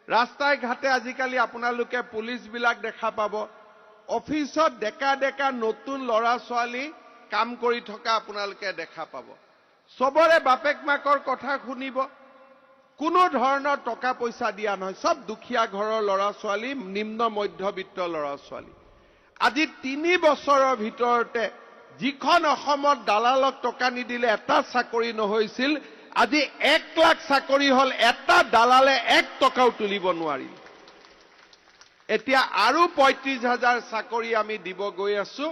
ৰাস্তাই ঘাটে আজিকালি আপোনালোকে পুলিচবিলাক দেখা পাব অফিসত ডেকা ডেকা নতুন ল'ৰা ছোৱালী কাম কৰি থকা আপোনালোকে দেখা পাব সবৰে বাপেক মাকৰ কথা শুনিব কোনো ধৰণৰ টকা পইচা দিয়া নহয় সব দুখীয়া ঘৰৰ ল'ৰা ছোৱালী নিম্ন মধ্যবিত্ত ল'ৰা ছোৱালী আজি 3 বছৰৰ ভিতৰতে যিখন অসমত দালালক টকা নিদিলে এটা চাকৰি নহৈছিল আজি 1 লাখ চাকৰি হল এটা দালালে 1 টকাও তুলিব নোৱাৰিল এতিয়া আৰু 35,000 চাকৰি আমি দিব গৈ আছো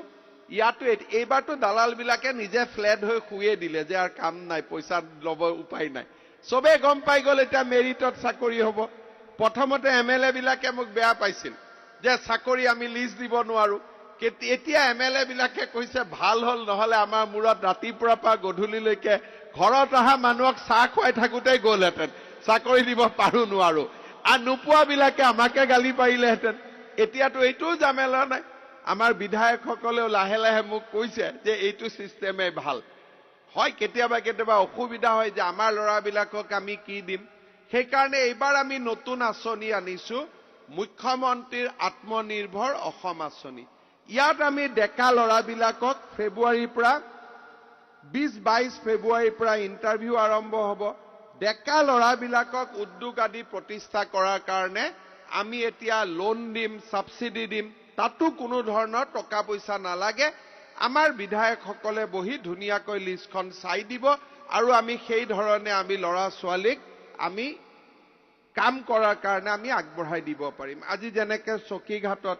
ইয়াতো এইবাৰতো দালাল বিলাকে নিজে ফ্লেট হৈ খুয়ে দিলে যে আর কাম নাই পইচা লব উপায় নাই সবে গম পাই গল এটা মেৰিটত চাকৰি হ'ব প্ৰথমতে এমএলএ বিলাকে মোক বেয়া পাইছিল যে চাকৰি আমি লিষ্ট দিব নোৱাৰো এতিয়া এমএলএ বিলাকে কৈছে ভাল হল নহলে আমাৰ মূৰত ৰাতিপুৱাৰ পৰা গধূলিলৈকে ঘৰত অহা মানুহক চাহ খুৱাই থাকোতে গ'লহেঁতেন চাকৰি দিব পাৰো নোৱাৰো আৰ নোপোৱা বিলাকে আমাকে গালি পাৰিলেহেঁতেন এতিয়াতো এইটো জামেলা নাই আমাৰ বিধায়কসকলেও লাহে লাহে মোক কৈছে যে এইটো সিস্টেমে ভাল হয় কেতিয়াবা কেতিয়াবা অসুবিধা হয় যে আমাৰ ল'ৰাবিলাকক আমি কি দিম সেই কাৰণে এইবাৰ আমি নতুন আঁচনি আনিছো মুখ্যমন্ত্ৰীৰ আত্মনিৰ্ভৰ অসম আঁচনি ইয়াত আমি ডেকা ল'ৰাবিলাকক ফেব্ৰুৱাৰীৰ পৰা 20-22 ফেব্ৰুৱাৰীৰ পৰা ইন্টাৰভিউ আৰম্ভ হ'ব ডেকা ল'ৰাবিলাকক উদ্যোগ আদি প্ৰতিষ্ঠা কৰাৰ কাৰণে আমি এতিয়া লোন দিম সাবসিডি দিম তাতো কোনো ধৰণৰ টকা পইচা নালাগে আমাৰ বিধায়কসকলে বহি ধুনীয়াকৈ লিষ্টখন চাই দিব আৰু আমি সেই ধৰণে আমি ল'ৰা ছোৱালীক আমি কাম কৰাৰ কাৰণে আমি আগবঢ়াই দিব পাৰিম আজি যেনেকৈ চকীঘাটত